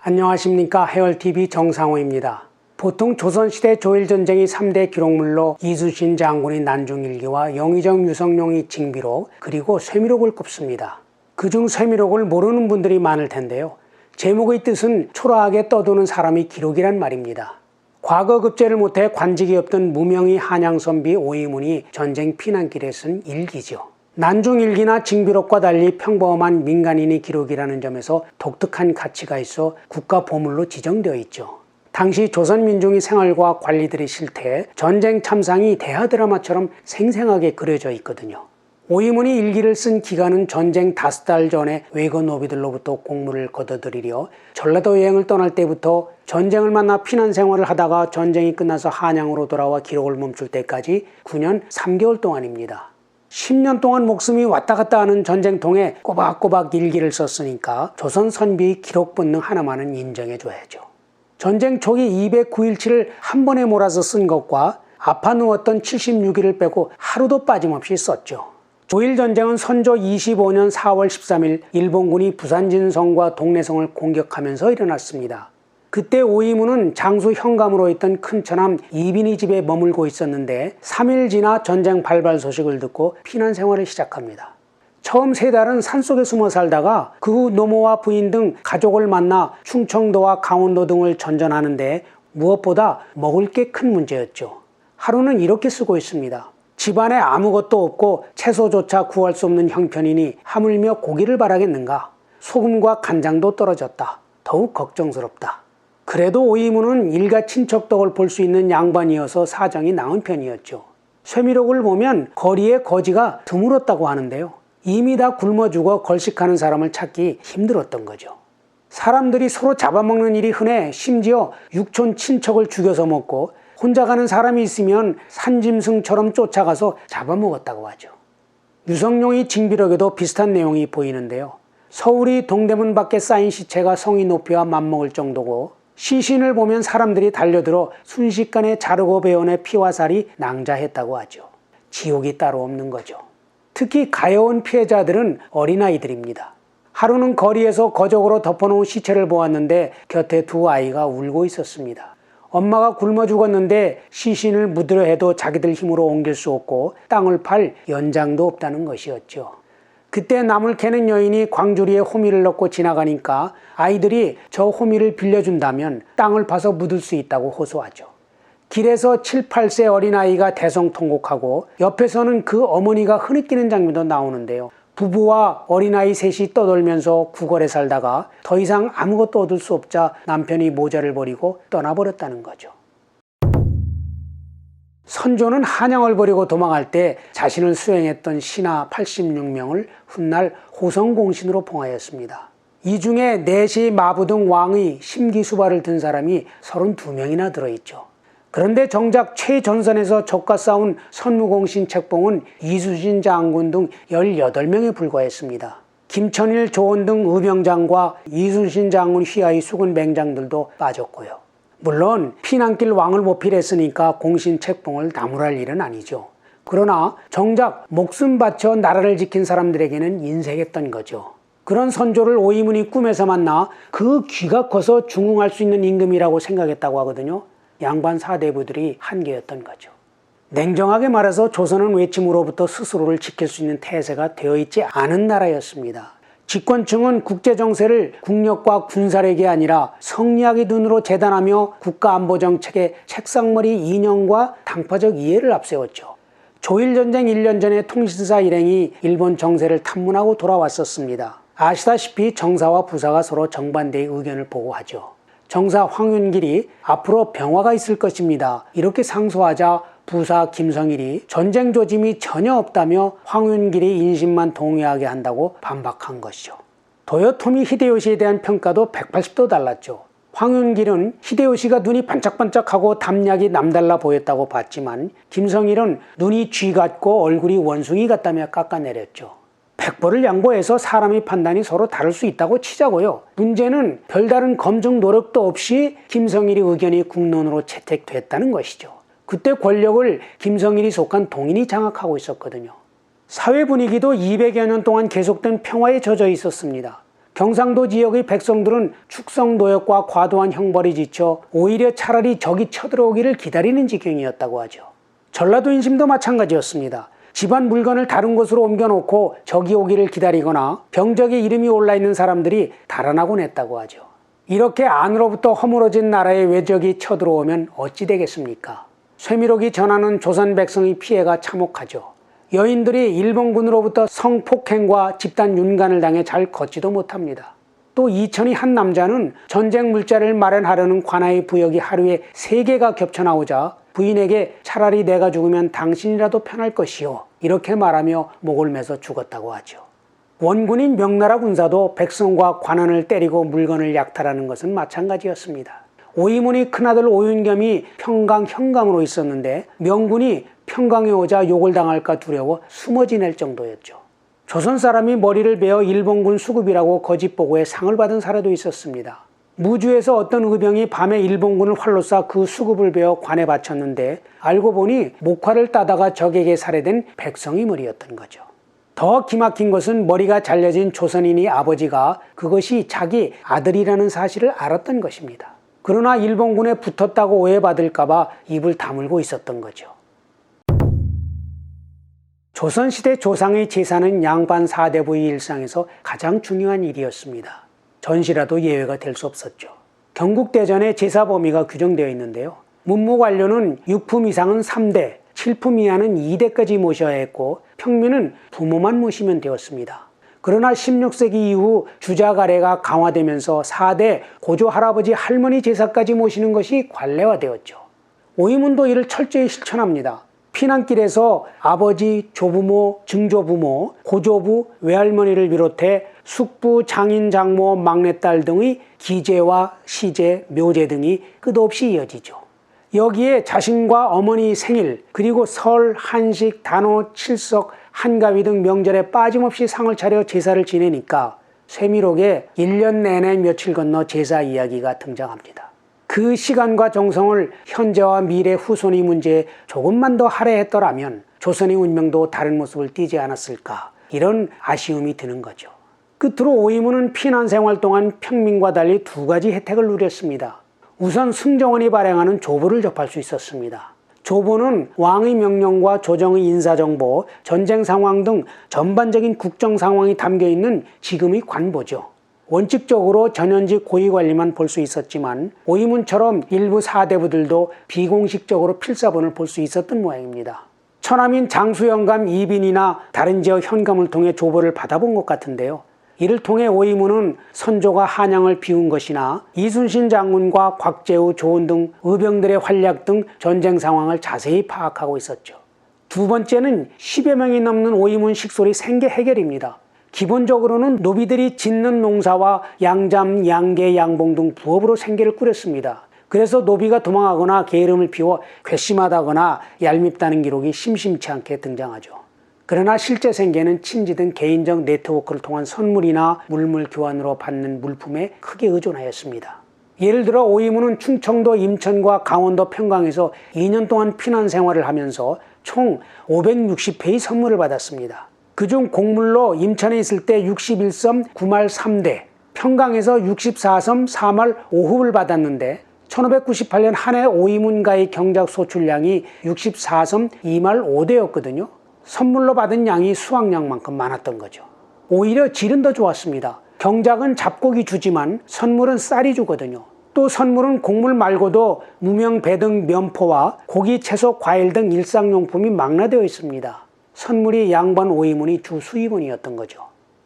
안녕하십니까. 해월TV 정상호입니다. 보통 조선시대 조일전쟁이 3대 기록물로 이순신 장군의 난중일기와 영의정 유성룡의 징비록 그리고 쇠미록을 꼽습니다. 그중 쇠미록을 모르는 분들이 많을 텐데요. 제목의 뜻은 초라하게 떠도는 사람의 기록이란 말입니다. 과거 급제를 못해 관직이 없던 무명의 한양선비 오이문이 전쟁 피난길에 쓴 일기죠. 난중일기나 징비록과 달리 평범한 민간인의 기록이라는 점에서 독특한 가치가 있어 국가보물로 지정되어 있죠. 당시 조선 민중의 생활과 관리들의 실태, 전쟁 참상이 대하 드라마처럼 생생하게 그려져 있거든요. 오이문이 일기를 쓴 기간은 전쟁 5달 전에 외거 노비들로부터 공물을 거둬들이려 전라도 여행을 떠날 때부터 전쟁을 만나 피난 생활을 하다가 전쟁이 끝나서 한양으로 돌아와 기록을 멈출 때까지 9년 3개월 동안입니다. 10년 동안 목숨이 왔다 갔다 하는 전쟁통에 꼬박꼬박 일기를 썼으니까 조선 선비의 기록 본능 하나만은 인정해줘야죠. 전쟁 초기 209일치를 한 번에 몰아서 쓴 것과 아파 누웠던 76일을 빼고 하루도 빠짐없이 썼죠. 조일전쟁은 선조 25년 4월 13일 일본군이 부산진성과 동래성을 공격하면서 일어났습니다. 그때 오이문은 장수 현감으로 있던 큰처남 이빈이 집에 머물고 있었는데 3일 지나 전쟁 발발 소식을 듣고 피난 생활을 시작합니다. 처음 3달은 산속에 숨어 살다가 그 후 노모와 부인 등 가족을 만나 충청도와 강원도 등을 전전하는데 무엇보다 먹을 게 큰 문제였죠. 하루는 이렇게 쓰고 있습니다. 집안에 아무것도 없고 채소조차 구할 수 없는 형편이니 하물며 고기를 바라겠는가. 소금과 간장도 떨어졌다. 더욱 걱정스럽다. 그래도 오이문은 일가 친척 덕을 볼 수 있는 양반이어서 사정이 나은 편이었죠. 쇠미록을 보면 거리에 거지가 드물었다고 하는데요. 이미 다 굶어 죽어 걸식하는 사람을 찾기 힘들었던 거죠. 사람들이 서로 잡아먹는 일이 흔해 심지어 육촌 친척을 죽여서 먹고 혼자 가는 사람이 있으면 산짐승처럼 쫓아가서 잡아먹었다고 하죠. 유성룡의 징비록에도 비슷한 내용이 보이는데요. 서울이 동대문 밖에 쌓인 시체가 성의 높이와 맞먹을 정도고 시신을 보면 사람들이 달려들어 순식간에 자르고 베어내 피와 살이 낭자했다고 하죠. 지옥이 따로 없는 거죠. 특히 가여운 피해자들은 어린아이들입니다. 하루는 거리에서 거적으로 덮어놓은 시체를 보았는데 곁에 2 아이가 울고 있었습니다. 엄마가 굶어 죽었는데 시신을 묻으려 해도 자기들 힘으로 옮길 수 없고 땅을 팔 연장도 없다는 것이었죠. 그때 나물 캐는 여인이 광주리에 호미를 넣고 지나가니까 아이들이 저 호미를 빌려준다면 땅을 파서 묻을 수 있다고 호소하죠. 길에서 7, 8세 어린아이가 대성통곡하고 옆에서는 그 어머니가 흐느끼는 장면도 나오는데요. 부부와 어린아이 셋이 떠돌면서 구걸에 살다가 더 이상 아무것도 얻을 수 없자 남편이 모자를 버리고 떠나버렸다는 거죠. 선조는 한양을 버리고 도망할 때 자신을 수행했던 신하 86명을 훗날 호성공신으로 봉하였습니다. 이 중에 내시 마부 등 왕의 심기수발을 든 사람이 32명이나 들어있죠. 그런데 정작 최전선에서 적과 싸운 선무공신 책봉은 이순신 장군 등 18명에 불과했습니다. 김천일, 조원 등 의병장과 이순신 장군 휘하의 수군 맹장들도 빠졌고요. 물론 피난길 왕을 모필했으니까 공신 책봉을 나무랄 일은 아니죠. 그러나 정작 목숨 바쳐 나라를 지킨 사람들에게는 인색했던 거죠. 그런 선조를 오이문이 꿈에서 만나 그 귀가 커서 중흥할 수 있는 임금이라고 생각했다고 하거든요. 양반 사대부들이 한계였던 거죠. 냉정하게 말해서 조선은 외침으로부터 스스로를 지킬 수 있는 태세가 되어 있지 않은 나라였습니다. 집권층은 국제정세를 국력과 군사력이 아니라 성리학의 눈으로 재단하며 국가안보정책의 책상머리 이념과 당파적 이해를 앞세웠죠. 조일전쟁 1년 전에 통신사 일행이 일본 정세를 탐문하고 돌아왔었습니다. 아시다시피 정사와 부사가 서로 정반대의 의견을 보고하죠. 정사 황윤길이 앞으로 병화가 있을 것입니다. 이렇게 상소하자 부사 김성일이 전쟁 조짐이 전혀 없다며 황윤길이 인신만 동의하게 한다고 반박한 것이죠. 도요토미 히데요시에 대한 평가도 180도 달랐죠. 황윤길은 히데요시가 눈이 반짝반짝하고 담력이 남달라 보였다고 봤지만 김성일은 눈이 쥐 같고 얼굴이 원숭이 같다며 깎아내렸죠. 백벌을 양보해서 사람의 판단이 서로 다를 수 있다고 치자고요. 문제는 별다른 검증 노력도 없이 김성일의 의견이 국론으로 채택됐다는 것이죠. 그때 권력을 김성일이 속한 동인이 장악하고 있었거든요. 사회 분위기도 200여 년 동안 계속된 평화에 젖어 있었습니다. 경상도 지역의 백성들은 축성 노역과 과도한 형벌이 지쳐 오히려 차라리 적이 쳐들어오기를 기다리는 지경이었다고 하죠. 전라도 인심도 마찬가지였습니다. 집안 물건을 다른 곳으로 옮겨놓고 적이 오기를 기다리거나 병적에 이름이 올라있는 사람들이 달아나곤 했다고 하죠. 이렇게 안으로부터 허물어진 나라의 외적이 쳐들어오면 어찌 되겠습니까? 쇠미록이 전하는 조선 백성의 피해가 참혹하죠. 여인들이 일본군으로부터 성폭행과 집단 윤간을 당해 잘 걷지도 못합니다. 또 이천이 한 남자는 전쟁 물자를 마련하려는 관아의 부역이 하루에 3개가 겹쳐 나오자 부인에게 차라리 내가 죽으면 당신이라도 편할 것이요, 이렇게 말하며 목을 매서 죽었다고 하죠. 원군인 명나라 군사도 백성과 관원을 때리고 물건을 약탈하는 것은 마찬가지였습니다. 오이문의 큰아들 오윤겸이 평강 현감으로 있었는데 명군이 평강에 오자 욕을 당할까 두려워 숨어 지낼 정도였죠. 조선 사람이 머리를 베어 일본군 수급이라고 거짓 보고에 상을 받은 사례도 있었습니다. 무주에서 어떤 의병이 밤에 일본군을 활로 쏴 그 수급을 베어 관에 바쳤는데 알고 보니 목화를 따다가 적에게 살해된 백성의 머리였던 거죠. 더 기막힌 것은 머리가 잘려진 조선인의 아버지가 그것이 자기 아들이라는 사실을 알았던 것입니다. 그러나 일본군에 붙었다고 오해받을까봐 입을 다물고 있었던 거죠. 조선시대 조상의 제사는 양반 사대부의 일상에서 가장 중요한 일이었습니다. 전시라도 예외가 될 수 없었죠. 경국대전에 제사 범위가 규정되어 있는데요. 문무관료는 6품 이상은 3대, 7품 이하는 2대까지 모셔야 했고 평민은 부모만 모시면 되었습니다. 그러나 16세기 이후 주자가례가 강화되면서 4대 고조 할아버지 할머니 제사까지 모시는 것이 관례화되었죠. 오이문도 이를 철저히 실천합니다. 피난길에서 아버지, 조부모, 증조부모, 고조부, 외할머니를 비롯해 숙부, 장인, 장모, 막내딸 등의 기제와 시제, 묘제 등이 끝없이 이어지죠. 여기에 자신과 어머니 생일, 그리고 설, 한식, 단오, 칠석, 한가위 등 명절에 빠짐없이 상을 차려 제사를 지내니까 쇠미록에 1년 내내 며칠 건너 제사 이야기가 등장합니다. 그 시간과 정성을 현재와 미래 후손의 문제에 조금만 더 할애했더라면 조선의 운명도 다른 모습을 띠지 않았을까, 이런 아쉬움이 드는 거죠. 끝으로 오이문은 피난 생활 동안 평민과 달리 2가지 혜택을 누렸습니다. 우선 승정원이 발행하는 조보를 접할 수 있었습니다. 조보는 왕의 명령과 조정의 인사정보, 전쟁 상황 등 전반적인 국정 상황이 담겨있는 지금의 관보죠. 원칙적으로 전현직 고위관리만 볼 수 있었지만 오이문처럼 일부 사대부들도 비공식적으로 필사본을 볼 수 있었던 모양입니다. 처남인 장수영감 이빈이나 다른 지역 현감을 통해 조보를 받아본 것 같은데요. 이를 통해 오이문은 선조가 한양을 비운 것이나 이순신 장군과 곽재우, 조은 등 의병들의 활약 등 전쟁 상황을 자세히 파악하고 있었죠. 2번째는 10여 명이 넘는 오이문 식솔이 생계 해결입니다. 기본적으로는 노비들이 짓는 농사와 양잠, 양계, 양봉 등 부업으로 생계를 꾸렸습니다. 그래서 노비가 도망하거나 게으름을 피워 괘씸하다거나 얄밉다는 기록이 심심치 않게 등장하죠. 그러나 실제 생계는 친지 등 개인적 네트워크를 통한 선물이나 물물 교환으로 받는 물품에 크게 의존하였습니다. 예를 들어 오이문은 충청도 임천과 강원도 평강에서 2년 동안 피난 생활을 하면서 총 560회의 선물을 받았습니다. 그중 곡물로 임천에 있을 때 61섬 9말 3대, 평강에서 64섬 4말 5흡을 받았는데 1598년 한 해 오이문가의 경작 소출량이 64섬 2말 5대였거든요. 선물로 받은 양이 수확량만큼 많았던 거죠. 오히려 질은 더 좋았습니다. 경작은 잡곡이 주지만 선물은 쌀이 주거든요. 또 선물은 곡물 말고도 무명, 배 등 면포와 고기, 채소, 과일 등 일상용품이 망라되어 있습니다. 선물이 양반 오이문이 주 수입원이었던 거죠.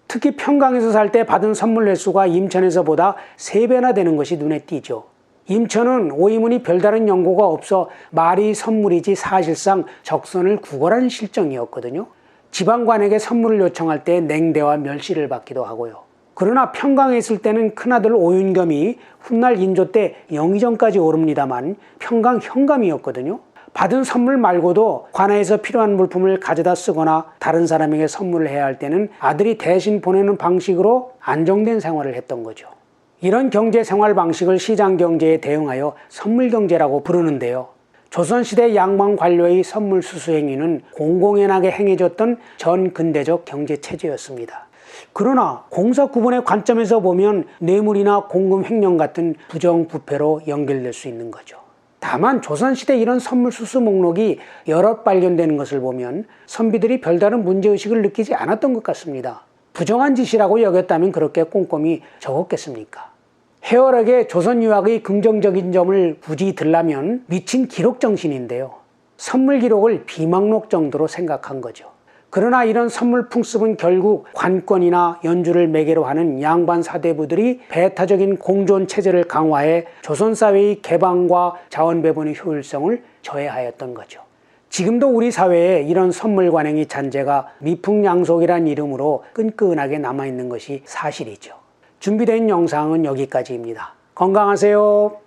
특히 평강에서 살 때 받은 선물 횟수가 임천에서보다 3배나 되는 것이 눈에 띄죠. 임천은 오이문이 별다른 연고가 없어 말이 선물이지 사실상 적선을 구걸하는 실정이었거든요. 지방관에게 선물을 요청할 때 냉대와 멸시를 받기도 하고요. 그러나 평강에 있을 때는 큰아들 오윤겸이 훗날 인조 때 영의정까지 오릅니다만 평강 현감이었거든요. 받은 선물 말고도 관아에서 필요한 물품을 가져다 쓰거나 다른 사람에게 선물을 해야 할 때는 아들이 대신 보내는 방식으로 안정된 생활을 했던 거죠. 이런 경제 생활 방식을 시장 경제에 대응하여 선물 경제라고 부르는데요. 조선시대 양반 관료의 선물 수수 행위는 공공연하게 행해졌던 전근대적 경제체제였습니다. 그러나 공사구분의 관점에서 보면 뇌물이나 공금 횡령 같은 부정부패로 연결될 수 있는 거죠. 다만 조선시대 이런 선물 수수 목록이 여럿 발견되는 것을 보면 선비들이 별다른 문제의식을 느끼지 않았던 것 같습니다. 부정한 짓이라고 여겼다면 그렇게 꼼꼼히 적었겠습니까? 해월하게 조선유학의 긍정적인 점을 굳이 들라면 미친 기록정신인데요. 선물 기록을 비망록 정도로 생각한 거죠. 그러나 이런 선물 풍습은 결국 관권이나 연주를 매개로 하는 양반 사대부들이 배타적인 공존 체제를 강화해 조선사회의 개방과 자원배분의 효율성을 저해하였던 거죠. 지금도 우리 사회에 이런 선물 관행의 잔재가 미풍양속이란 이름으로 끈끈하게 남아있는 것이 사실이죠. 준비된 영상은 여기까지입니다. 건강하세요.